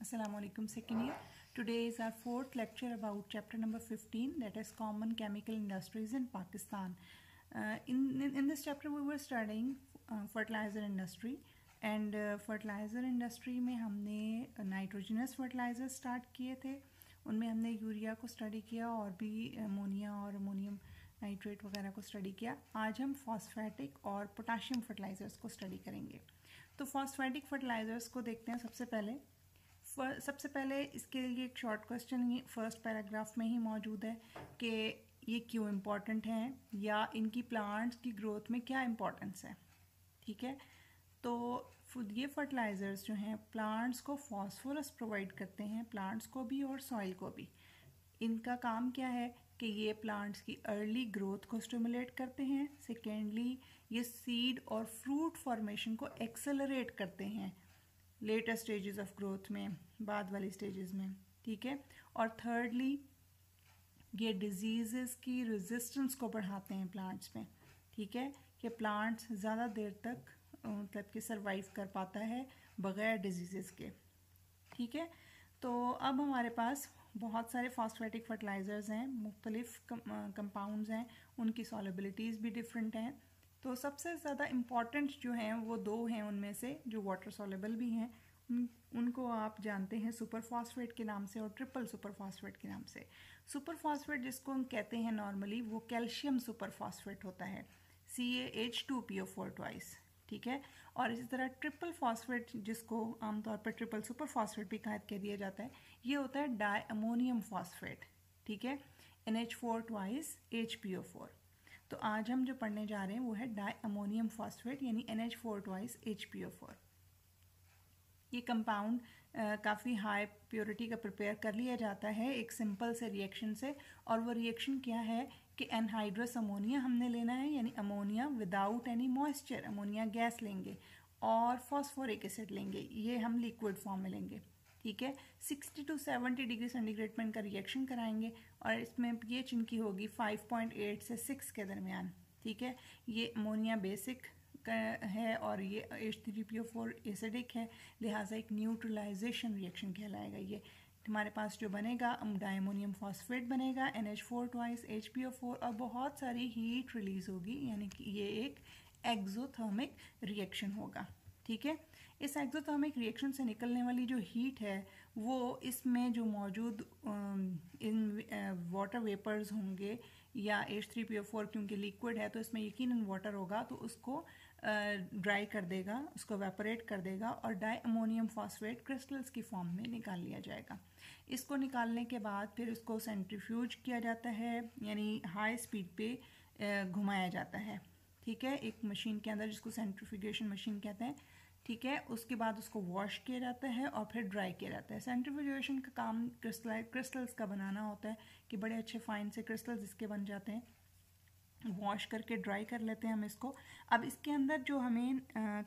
Assalamualaikum, second year. Today is our fourth lecture about chapter number 15, that is common chemical industries in Pakistan. In this chapter we were studying fertilizer industry and fertilizer industry में हमने nitrogenous fertiliser start किए थे. उनमें हमने urea को study किया और भी अमोनिया और अमोनियम नाइट्रेट वगैरह को स्टडी किया. आज हम फॉस्फेटिक और पोटाशियम फर्टिलाइजर्स को स्टडी करेंगे. तो फॉस्फेटिक फर्टिलाइजर्स को देखते हैं. सबसे पहले इसके लिए एक शॉर्ट क्वेश्चन ही फर्स्ट पैराग्राफ में ही मौजूद है कि ये क्यों इम्पॉर्टेंट हैं या इनकी प्लांट्स की ग्रोथ में क्या इम्पोर्टेंस है. ठीक है, तो ये फर्टिलाइज़र्स जो हैं प्लांट्स को फॉस्फोरस प्रोवाइड करते हैं, प्लांट्स को भी और सॉइल को भी. इनका काम क्या है कि ये प्लांट्स की अर्ली ग्रोथ को स्टिमुलेट करते हैं. सेकेंडली ये सीड और फ्रूट फॉर्मेशन को एक्सेलरेट करते हैं लेटर स्टेजेस ऑफ ग्रोथ में, बाद वाली स्टेजेस में. ठीक है, और थर्डली ये डिजीज़ की रेजिस्टेंस को बढ़ाते हैं प्लांट्स में. ठीक है, कि प्लांट्स ज़्यादा देर तक मतलब कि सरवाइव कर पाता है बग़ैर डिजीज़ के. ठीक है, तो अब हमारे पास बहुत सारे फॉस्फेटिक फर्टिलाइज़र्स हैं, मुख्तलिफ कंपाउंड्स हैं, उनकी सॉलिबिलिटीज़ भी डिफरेंट हैं. तो सबसे ज़्यादा इम्पॉर्टेंट जो हैं वो दो हैं उनमें से जो वाटर सॉलेबल भी हैं. उनको आप जानते हैं सुपर फॉस्फेट के नाम से और ट्रिपल सुपर फॉस्फेट के नाम से. सुपर फॉस्फेट जिसको हम कहते हैं नॉर्मली वो कैल्शियम सुपर फॉस्फेट होता है, CaH2PO4 ट्वाइस. ठीक है, और इसी तरह ट्रिपल फॉस्फेट जिसको आमतौर पर ट्रिपल सुपर फॉस्फेट भी कह दिया जाता है, ये होता है डाई अमोनियम फॉस्फेट. ठीक है, NH4 ट्वाइस HPO4. तो आज हम जो पढ़ने जा रहे हैं वो है डाई अमोनियम फॉस्फेट यानी NH4 ट्वाइस HPO4. ये कंपाउंड काफ़ी हाई प्योरिटी का प्रिपेयर कर लिया जाता है एक सिंपल से रिएक्शन से. और वो रिएक्शन क्या है कि एनहाइड्रस अमोनिया हमने लेना है यानी ammonia without any moisture, ammonia gas लेंगे और फॉस्फोरिक एसिड लेंगे, ये हम लिक्विड फॉर्म में लेंगे. ठीक है, 60 to 70 डिग्री सेंटीग्रेड में इनका रिएक्शन कराएंगे और इसमें पीएच इनकी होगी 5.8 से 6 के दरमियान. ठीक है, ये अमोनिया बेसिक है और ये H3PO4 एसिडिक है, लिहाजा एक न्यूट्रलाइजेशन रिएक्शन कहलाएगा. ये हमारे पास जो बनेगा डायमोनियम फॉस्फेट बनेगा NH4 ट्वाइस HPO4 और बहुत सारी हीट रिलीज होगी यानी कि ये एक एक्सोथर्मिक रिएक्शन होगा. ठीक है, इस एक्सोथर्मिक रिएक्शन से निकलने वाली जो हीट है वो इसमें जो मौजूद इन वाटर वेपर्स होंगे या H3PO4 क्योंकि लिक्विड है तो इसमें यकीनन वाटर होगा, तो उसको ड्राई कर देगा, उसको वेपोरेट कर देगा और डाई अमोनियम फॉस्फेट क्रिस्टल्स की फॉर्म में निकाल लिया जाएगा. इसको निकालने के बाद फिर उसको सेंट्रीफ्यूज किया जाता है यानी हाई स्पीड पे घुमाया जाता है. ठीक है, एक मशीन के अंदर जिसको सेंट्रीफ्यूगेशन मशीन कहते हैं. ठीक है, उसके बाद उसको वॉश किया जाता है और फिर ड्राई किया जाता है. सेंट्रीफ्यूगेशन का काम क्रिस्टल्स का बनाना होता है कि बड़े अच्छे फाइन से क्रिस्टल्स इसके बन जाते हैं. वॉश करके ड्राई कर लेते हैं हम इसको. अब इसके अंदर जो हमें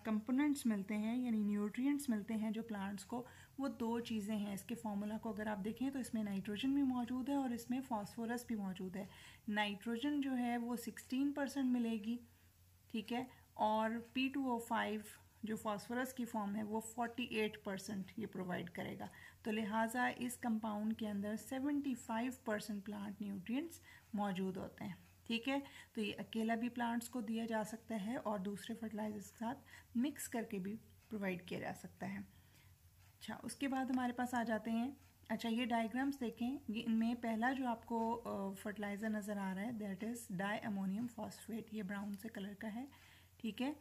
कंपोनेंट्स मिलते हैं यानी न्यूट्रिएंट्स मिलते हैं जो प्लांट्स को, वो दो चीज़ें हैं. इसके फार्मूला को अगर आप देखें तो इसमें नाइट्रोजन भी मौजूद है और इसमें फॉस्फोरस भी मौजूद है. नाइट्रोजन जो है वो 16% मिलेगी. ठीक है, और P2O5 जो फॉस्फोरस की फॉर्म है वो 48% ये प्रोवाइड करेगा. तो लिहाजा इस कंपाउंड के अंदर 75% प्लांट न्यूट्रिएंट्स मौजूद होते हैं. ठीक है, तो ये अकेला भी प्लांट्स को दिया जा सकता है और दूसरे फर्टिलाइजर्स के साथ मिक्स करके भी प्रोवाइड किया जा सकता है. अच्छा, उसके बाद हमारे पास आ जाते हैं. अच्छा, ये डायग्राम्स देखें, ये इनमें पहला जो आपको फर्टिलाइज़र नज़र आ रहा है that is di ammonium phosphate, ये ब्राउन से कलर का है. ठीक है,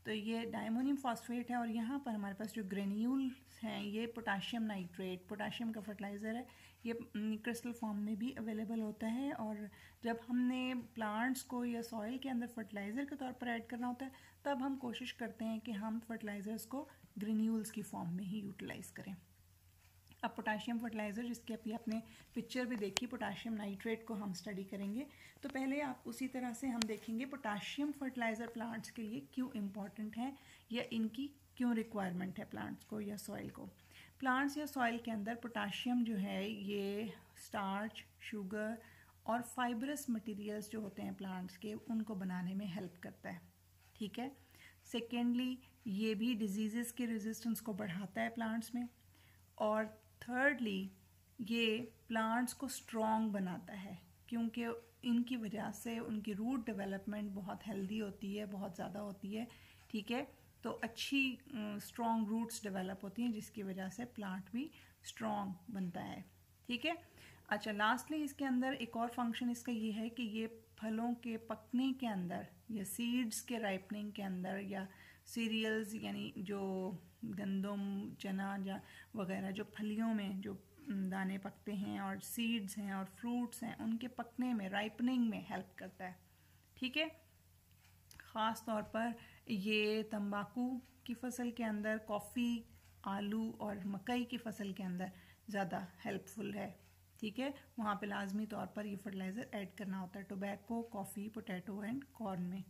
तो ये डायमोनियम फॉस्फेट है और यहाँ पर हमारे पास जो ग्रेन्यूल्स हैं ये पोटाशियम नाइट्रेट, पोटाशियम का फर्टिलाइज़र है. ये क्रिस्टल फॉर्म में भी अवेलेबल होता है और जब हमने प्लांट्स को या सॉइल के अंदर फर्टिलाइज़र के तौर पर ऐड करना होता है तब हम कोशिश करते हैं कि हम फर्टिलाइज़र्स को ग्रेन्यूल्स की फॉर्म में ही यूटिलाइज़ करें. अब पोटाशियम फर्टिलाइज़र जिसकी अभी आपने पिक्चर भी देखी, पोटाशियम नाइट्रेट को हम स्टडी करेंगे. तो पहले आप उसी तरह से हम देखेंगे पोटाशियम फर्टिलाइज़र प्लांट्स के लिए क्यों इम्पॉर्टेंट है या इनकी क्यों रिक्वायरमेंट है प्लांट्स को या सॉइल को. प्लांट्स या सॉइल के अंदर पोटाशियम जो है ये स्टार्च, शुगर और फाइबरस मटेरियल्स जो होते हैं प्लांट्स के उनको बनाने में हेल्प करता है. ठीक है, सेकेंडली ये भी डिजीज़ के रेजिस्टेंस को बढ़ाता है प्लांट्स में. और थर्डली ये प्लांट्स को स्ट्रॉन्ग बनाता है, क्योंकि इनकी वजह से उनकी रूट डेवलपमेंट बहुत हेल्दी होती है, बहुत ज़्यादा होती है, ठीक है। तो अच्छी स्ट्रॉन्ग रूट्स डेवलप होती हैं, जिसकी वजह से प्लांट भी स्ट्रॉन्ग बनता है, ठीक है। अच्छा, लास्टली इसके अंदर एक और फंक्शन इसका ये है कि ये फलों के पकने के अंदर या सीड्स के राइपनिंग के अंदर या सीरियल्स यानी जो गंदम, चना या वगैरह जो फलियों में जो दाने पकते हैं और सीड्स हैं और फ्रूट्स हैं, उनके पकने में, राइपनिंग में हेल्प करता है, ठीक है। ख़ास तौर पर ये तंबाकू की फसल के अंदर, कॉफ़ी, आलू और मकई की फसल के अंदर ज़्यादा हेल्पफुल है, ठीक है। वहाँ पे लाजमी तौर पर ये फर्टिलाइज़र ऐड करना होता है, tobacco, coffee, potato and corn में,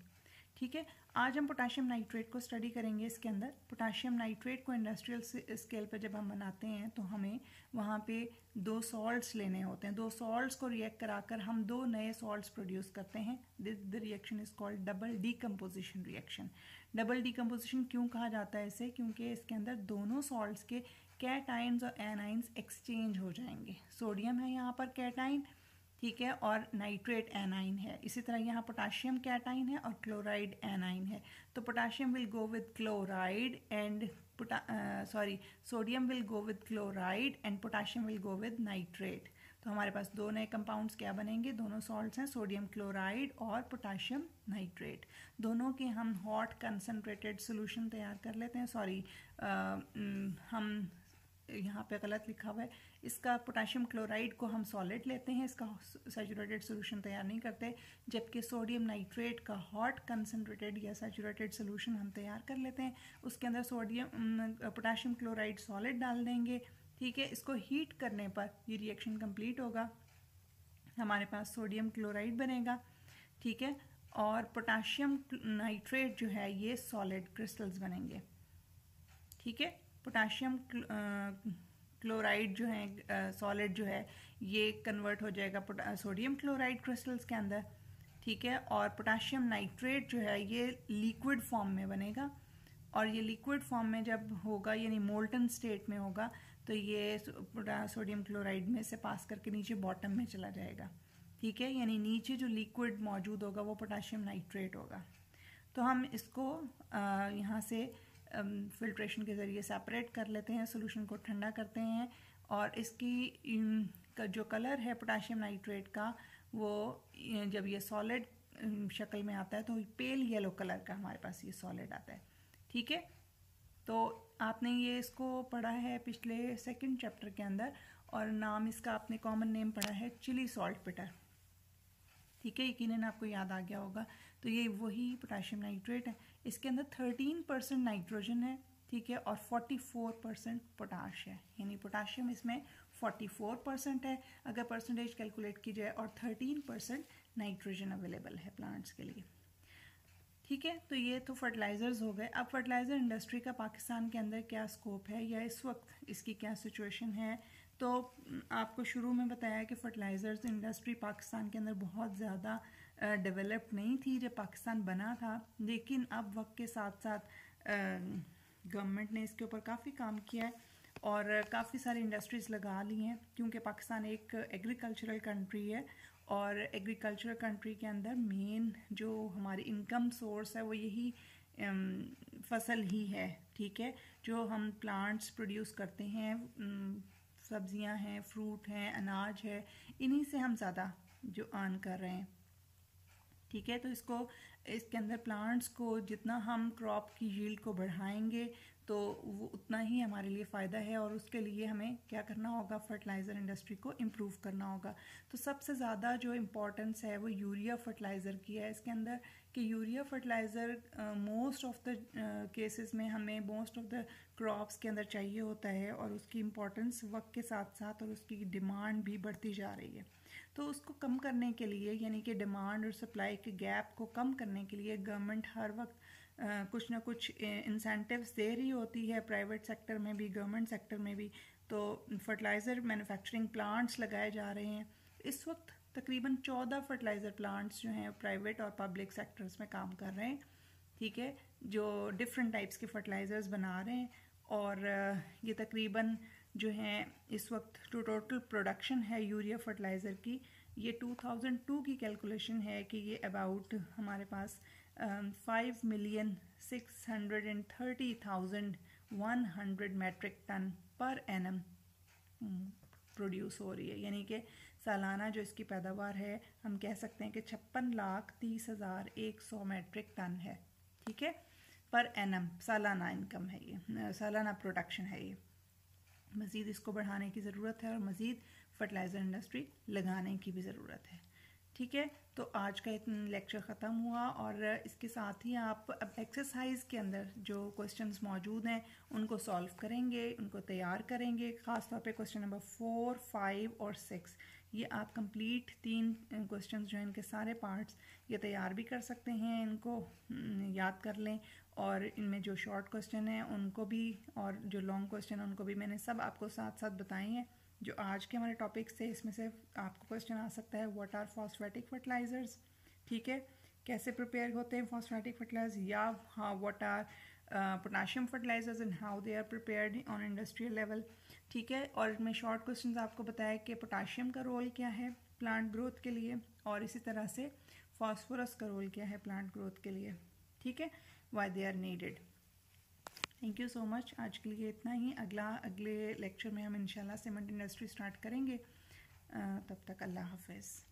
ठीक है। आज हम पोटाशियम नाइट्रेट को स्टडी करेंगे। इसके अंदर पोटाशियम नाइट्रेट को इंडस्ट्रियल स्केल पर जब हम बनाते हैं तो हमें वहाँ पे 2 सॉल्ट्स लेने होते हैं। 2 सॉल्ट्स को रिएक्ट कराकर हम 2 नए सॉल्ट्स प्रोड्यूस करते हैं। The reaction is called double decomposition reaction. Double decomposition क्यों कहा जाता है इसे? क्योंकि इसके अंदर दोनों सॉल्ट्स के कैटाइन्स और एनाइन्स एक्सचेंज हो जाएंगे। सोडियम है यहाँ पर कैटाइन, ठीक है, और नाइट्रेट एनाइन है। इसी तरह यहाँ पोटाशियम कैटाइन है और क्लोराइड एनाइन है। तो potassium will go with chloride and sodium will go with chloride and potassium will go with nitrate. तो हमारे पास 2 नए कंपाउंड्स क्या बनेंगे? दोनों सॉल्ट्स हैं, सोडियम क्लोराइड और पोटाशियम नाइट्रेट। दोनों के हम हॉट कंसनट्रेटेड सोल्यूशन तैयार कर लेते हैं। हम यहाँ पे गलत लिखा हुआ है, इसका पोटाशियम क्लोराइड को हम सॉलिड लेते हैं, इसका सैचुरेटेड सोल्यूशन तैयार नहीं करते, जबकि सोडियम नाइट्रेट का हॉट कंसनट्रेटेड या सैचुरेटेड सोल्यूशन हम तैयार कर लेते हैं। उसके अंदर पोटाशियम क्लोराइड सॉलिड डाल देंगे, ठीक है। इसको हीट करने पर ये रिएक्शन कंप्लीट होगा, हमारे पास सोडियम क्लोराइड बनेगा, ठीक है, और पोटाशियम नाइट्रेट जो है ये सॉलिड क्रिस्टल्स बनेंगे, ठीक है। पोटाशियम क्लोराइड जो है सॉलिड जो है ये कन्वर्ट हो जाएगा सोडियम क्लोराइड क्रिस्टल्स के अंदर, ठीक है, और पोटाशियम नाइट्रेट जो है ये लिक्विड फॉर्म में बनेगा, और ये लिक्विड फॉर्म में जब होगा यानी मोल्टन स्टेट में होगा तो ये सोडियम क्लोराइड में से पास करके नीचे बॉटम में चला जाएगा, ठीक है, यानी नीचे जो लिक्विड मौजूद होगा वो पोटाशियम नाइट्रेट होगा। तो हम इसको यहाँ से फिल्ट्रेशन के ज़रिए सेपरेट कर लेते हैं, सोल्यूशन को ठंडा करते हैं, और इसकी का जो कलर है पोटाशियम नाइट्रेट का वो जब ये सॉलिड शक्ल में आता है तो पेल येलो कलर का हमारे पास ये सॉलिड आता है, ठीक है। तो आपने ये इसको पढ़ा है पिछले 2nd चैप्टर के अंदर, और नाम इसका आपने कॉमन नेम पढ़ा है चिली सॉल्ट पिटर, ठीक है, यकीनन आपको याद आ गया होगा। तो ये वही पोटाशियम नाइट्रेट है। इसके अंदर 13% नाइट्रोजन है, ठीक है, और 44% पोटाश है, यानी पोटाशियम इसमें 44% है अगर परसेंटेज कैलकुलेट की जाए, और 13% नाइट्रोजन अवेलेबल है प्लांट्स के लिए, ठीक है। तो ये तो फर्टिलाइज़र्स हो गए। अब फर्टिलाइज़र इंडस्ट्री का पाकिस्तान के अंदर क्या स्कोप है या इस वक्त इसकी क्या सिचुएशन है? तो आपको शुरू में बताया कि फर्टिलाइज़र्स इंडस्ट्री पाकिस्तान के अंदर बहुत ज़्यादा डेवलप नहीं थी जब पाकिस्तान बना था, लेकिन अब वक्त के साथ साथ गवर्नमेंट ने इसके ऊपर काफ़ी काम किया है और काफ़ी सारी इंडस्ट्रीज़ लगा ली हैं, क्योंकि पाकिस्तान एक एग्रीकल्चरल कंट्री है, और एग्रीकल्चरल कंट्री के अंदर मेन जो हमारी इनकम सोर्स है वो यही फसल ही है, ठीक है। जो हम प्लांट्स प्रोड्यूस करते हैं, सब्जियां हैं, फ्रूट हैं, अनाज है, इन्हीं से हम ज़्यादा जो अर्न कर रहे हैं, ठीक है। तो इसके अंदर प्लांट्स को जितना हम क्रॉप की यील्ड को बढ़ाएंगे तो वो उतना ही हमारे लिए फ़ायदा है, और उसके लिए हमें क्या करना होगा? फर्टिलाइज़र इंडस्ट्री को इम्प्रूव करना होगा। तो सबसे ज़्यादा जो इम्पोर्टेंस है वो यूरिया फर्टिलाइज़र की है इसके अंदर, कि urea fertiliser most of the cases में हमें मोस्ट ऑफ द क्रॉप्स के अंदर चाहिए होता है, और उसकी इम्पोर्टेंस वक्त के साथ साथ और उसकी डिमांड भी बढ़ती जा रही है। तो उसको कम करने के लिए, यानी कि डिमांड और सप्लाई के गैप को कम करने के लिए गवर्नमेंट हर वक्त कुछ ना कुछ इंसेंटिव्स दे रही होती है, प्राइवेट सेक्टर में भी, गवर्नमेंट सेक्टर में भी। तो फर्टिलाइज़र मैन्युफैक्चरिंग प्लांट्स लगाए जा रहे हैं। इस वक्त तकरीबन 14 फर्टिलाइज़र प्लांट्स जो हैं प्राइवेट और पब्लिक सेक्टर्स में काम कर रहे हैं, ठीक है, जो डिफरेंट टाइप्स के फर्टिलाइज़र्स बना रहे हैं, और ये तकरीबन जो है इस वक्त जो टोटल प्रोडक्शन है यूरिया फर्टिलाइज़र की, ये 2002 की कैलकुलेशन है कि ये अबाउट हमारे पास 5,630,100 metric ton per annum produce हो रही है। यानी कि सालाना जो इसकी पैदावार है हम कह सकते हैं कि 56,30,100 मेट्रिक टन है। ठीक है, पर एनम सालाना इनकम है, ये सालाना प्रोडक्शन है। ये मज़ीद इसको बढ़ाने की ज़रूरत है और मज़ीद फर्टिलाइज़र इंडस्ट्री लगाने की भी ज़रूरत है। ठीक है, तो आज का इतना लेक्चर ख़त्म हुआ और इसके साथ ही आप अब एक्सरसाइज के अंदर जो क्वेश्चंस मौजूद हैं उनको सॉल्व करेंगे, उनको तैयार करेंगे। ख़ास तौर पे क्वेश्चन नंबर 4, 5 और 6 ये आप कंप्लीट 3 क्वेश्चंस जो हैं इनके सारे पार्ट्स ये तैयार भी कर सकते हैं, इनको याद कर लें। और इनमें जो शॉर्ट क्वेश्चन हैं उनको भी और जो लॉन्ग क्वेश्चन हैं उनको भी मैंने सब आपको साथ साथ बताए हैं। जो आज के हमारे टॉपिक्स थे इसमें से आपको क्वेश्चन आ सकता है व्हाट आर फॉस्फेटिक फर्टिलाइजर्स, ठीक है, कैसे प्रिपेयर होते हैं फॉस्फेटिक फर्टिलाइजर, या हाँ what are potassium fertilisers and how they are prepared on industrial level. ठीक है, और मैं शॉर्ट क्वेश्चन आपको बताया कि पोटाशियम का रोल क्या है प्लांट ग्रोथ के लिए, और इसी तरह से फॉस्फोरस का रोल क्या है प्लांट ग्रोथ के लिए। ठीक है, why they are needed. Thank you so much, आज के लिए इतना ही। अगले लेक्चर में हम इंशाल्लाह सीमेंट इंडस्ट्री स्टार्ट करेंगे। तब तक अल्लाह हाफिज़।